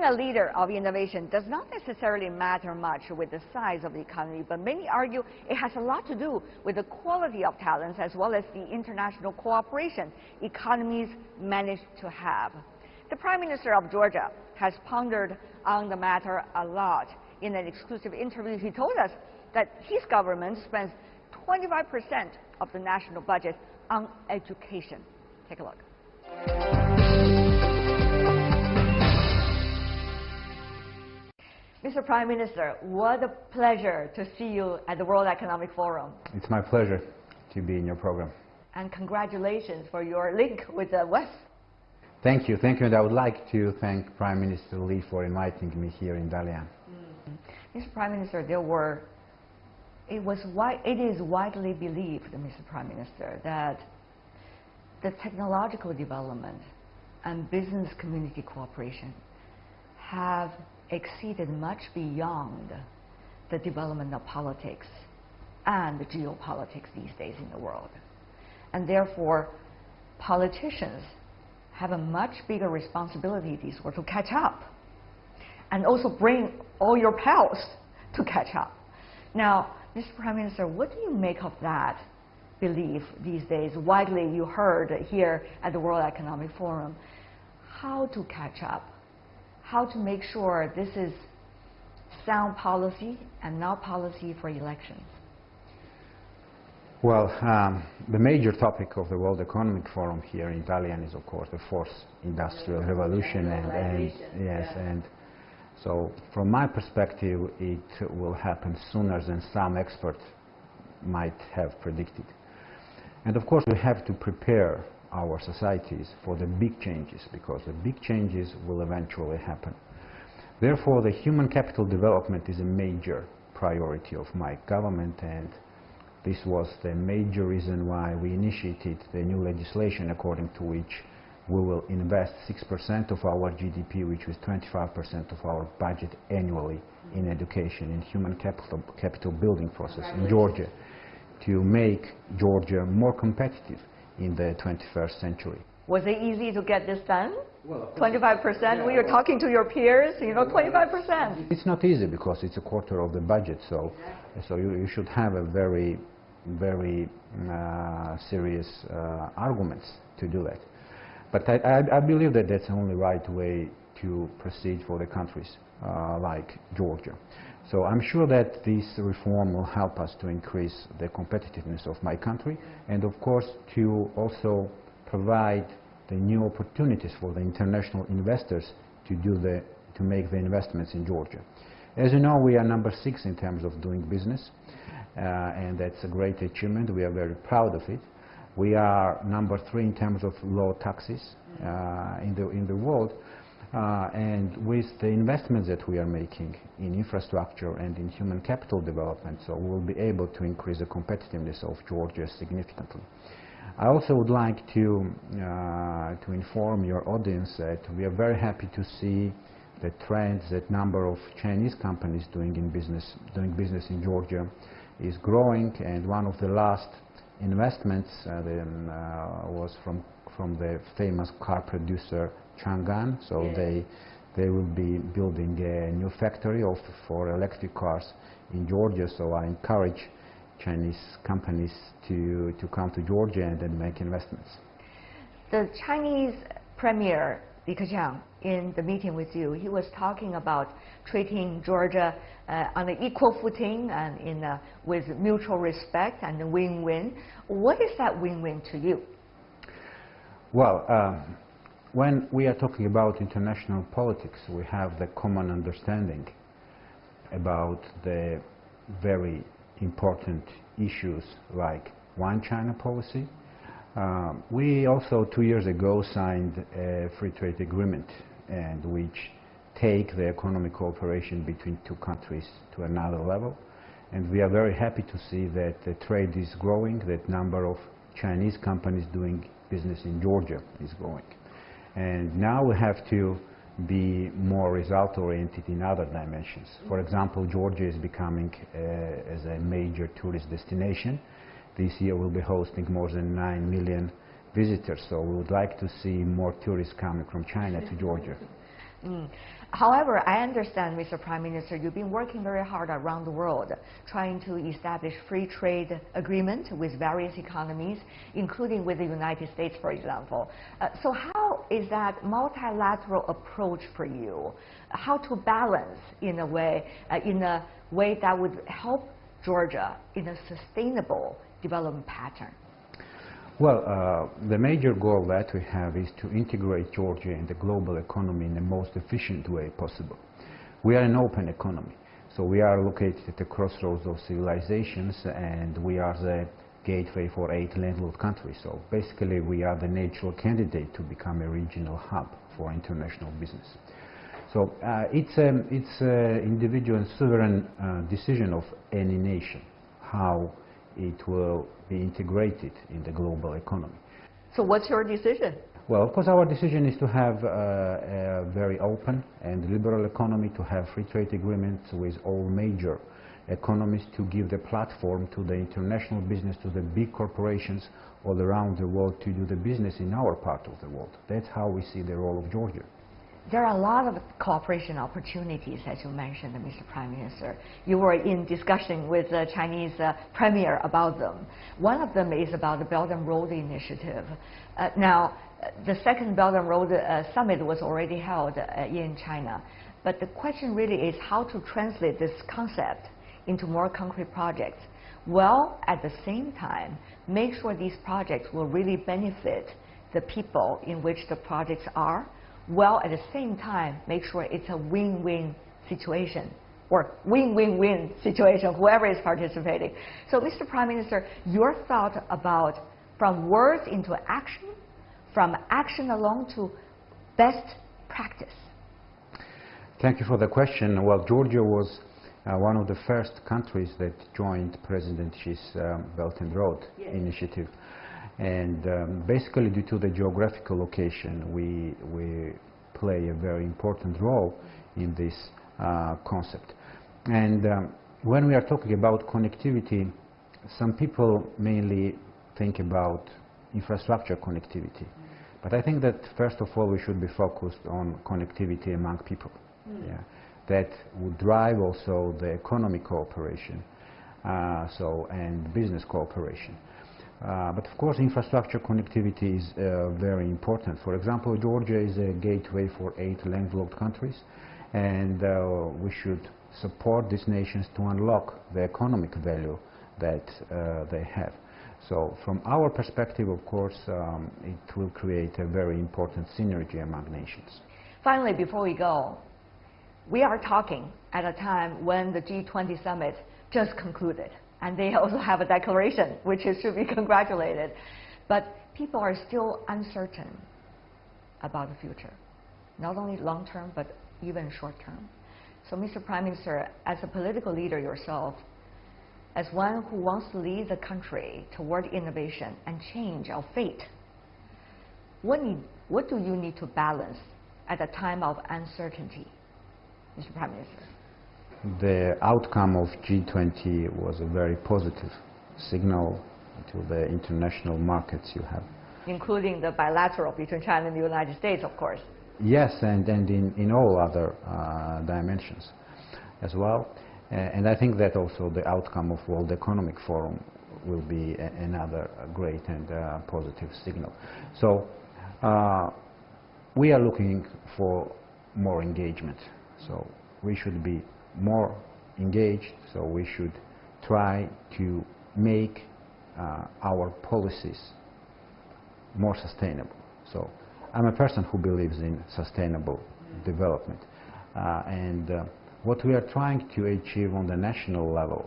Being a leader of innovation does not necessarily matter much with the size of the economy, but many argue it has a lot to do with the quality of talents as well as the international cooperation economies manage to have. The Prime Minister of Georgia has pondered on the matter a lot. In an exclusive interview, he told us that his government spends 25% of the national budget on education. Take a look. Mr. Prime Minister, what a pleasure to see you at the World Economic Forum. It's my pleasure to be in your program. And congratulations for your link with the West. Thank you, and I would like to thank Prime Minister Lee for inviting me here in Dalian. Mr. Prime Minister, it is widely believed, Mr. Prime Minister, that the technological development and business community cooperation have exceeded much beyond the development of politics and geopolitics these days in the world. And therefore, politicians have a much bigger responsibility these days to catch up and also bring all your pals to catch up. Now, Mr. Prime Minister, what do you make of that belief these days? Widely you heard here at the World Economic Forum. How to catch up? How to make sure this is sound policy and not policy for elections? Well, the major topic of the World Economic Forum here in Dalian is, of course, the fourth industrial revolution, and so from my perspective, it will happen sooner than some experts might have predicted. And of course, we have to prepare our societies for the big changes, because the big changes will eventually happen. Therefore, the human capital development is a major priority of my government, and this was the major reason why we initiated the new legislation according to which we will invest 6% of our GDP, which is 25% of our budget annually, in education, in human capital building process in Georgia, to make Georgia more competitive in the 21st century. Was it easy to get this done? Well, 25%? When you're talking to your peers, 25%. It's not easy because it's a quarter of the budget, so you should have a very serious arguments to do that. But I believe that that's the only right way to proceed for the countries like Georgia. So I'm sure that this reform will help us to increase the competitiveness of my country, and of course to also provide the new opportunities for the international investors to make the investments in Georgia. As you know, we are number 6 in terms of doing business, and that's a great achievement. We are very proud of it. We are number 3 in terms of low taxes in the world. And with the investments that we are making in infrastructure and in human capital development, so we will be able to increase the competitiveness of Georgia significantly. I also would like to inform your audience that we are very happy to see the trends that number of Chinese companies doing business in Georgia is growing, and one of the last investments was from the famous car producer Chang'an. So they will be building a new factory for electric cars in Georgia. So I encourage Chinese companies to come to Georgia and then make investments. The Chinese Premier Li Keqiang, in the meeting with you, he was talking about treating Georgia on an equal footing and with mutual respect and a win-win. What is that win-win to you? Well, when we are talking about international politics, we have the common understanding about the very important issues like One China policy. We also 2 years ago signed a free trade agreement, and which take the economic cooperation between two countries to another level. And we are very happy to see that the trade is growing, that number of Chinese companies doing business in Georgia is growing. And now we have to be more result-oriented in other dimensions. For example, Georgia is becoming as a major tourist destination. This year we'll be hosting more than 9 million visitors, so we would like to see more tourists coming from China to Georgia. However, I understand, Mr. Prime Minister, you've been working very hard around the world trying to establish free trade agreement with various economies, including with the United States, for example. So how is that multilateral approach for you? How to balance in a way that would help Georgia in a sustainable development pattern? Well, the major goal that we have is to integrate Georgia in the global economy in the most efficient way possible. We are an open economy, so we are located at the crossroads of civilizations, and we are the gateway for 8 landlocked countries. So basically, we are the natural candidate to become a regional hub for international business. So it's an individual and sovereign decision of any nation how it will be integrated in the global economy. So what's your decision? Well, of course, our decision is to have a very open and liberal economy, to have free trade agreements with all major economies, to give the platform to the international business, to the big corporations all around the world to do the business in our part of the world. That's how we see the role of Georgia. There are a lot of cooperation opportunities, as you mentioned, Mr. Prime Minister. You were in discussion with the Chinese Premier about them. One of them is about the Belt and Road Initiative. Now, the second Belt and Road Summit was already held in China. But the question really is how to translate this concept into more concrete projects, while at the same time make sure these projects will really benefit the people in which the projects are, while at the same time make sure it's a win-win situation, or win-win-win situation, whoever is participating. So, Mr. Prime Minister, your thought about from words into action, from action alone to best practice? Thank you for the question. Well, Georgia was one of the first countries that joined President Xi's Belt and Road Initiative. And basically, due to the geographical location, we play a very important role in this concept. And when we are talking about connectivity, some people mainly think about infrastructure connectivity. But I think that first of all, we should be focused on connectivity among people. Yeah, that would drive also the economic cooperation and business cooperation. But of course, infrastructure connectivity is very important. For example, Georgia is a gateway for 8 landlocked countries, and we should support these nations to unlock the economic value that they have. So from our perspective, of course, it will create a very important synergy among nations. Finally, before we go, we are talking at a time when the G20 summit just concluded. And they also have a declaration, which should be congratulated. But people are still uncertain about the future, not only long term, but even short term. So, Mr. Prime Minister, as a political leader yourself, as one who wants to lead the country toward innovation and change our fate, what do you need to balance at a time of uncertainty, Mr. Prime Minister? The outcome of G20 was a very positive signal to the international markets you have. Including the bilateral between China and the United States, of course. Yes, and in all other dimensions as well. And I think that also the outcome of World Economic Forum will be another great and positive signal. So we are looking for more engagement. So we should be more engaged, so we should try to make our policies more sustainable. So I'm a person who believes in sustainable development, and what we are trying to achieve on the national level,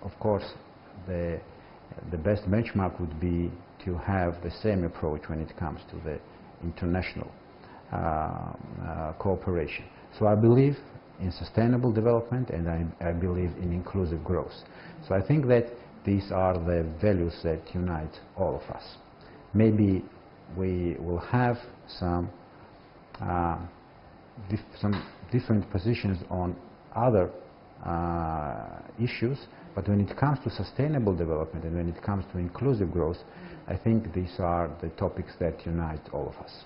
of course, the best benchmark would be to have the same approach when it comes to the international cooperation. So I believe in sustainable development, and I believe in inclusive growth. So I think that these are the values that unite all of us. Maybe we will have some different positions on other issues, but when it comes to sustainable development and when it comes to inclusive growth, I think these are the topics that unite all of us.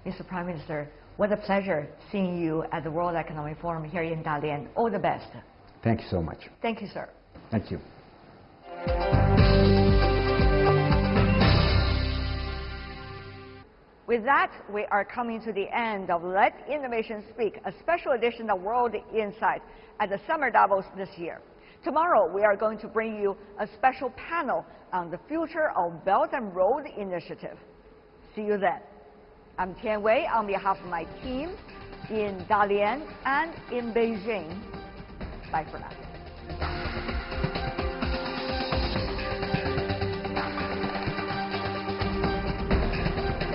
Mr. Prime Minister, What a pleasure seeing you at the World Economic Forum here in Dalian. All the best. Thank you so much. Thank you, sir. Thank you. With that, we are coming to the end of Let Innovation Speak, a special edition of World Insight at the Summer Davos this year. Tomorrow, we are going to bring you a special panel on the future of Belt and Road Initiative. See you then. I'm Tian Wei on behalf of my team in Dalian and in Beijing. Bye for now.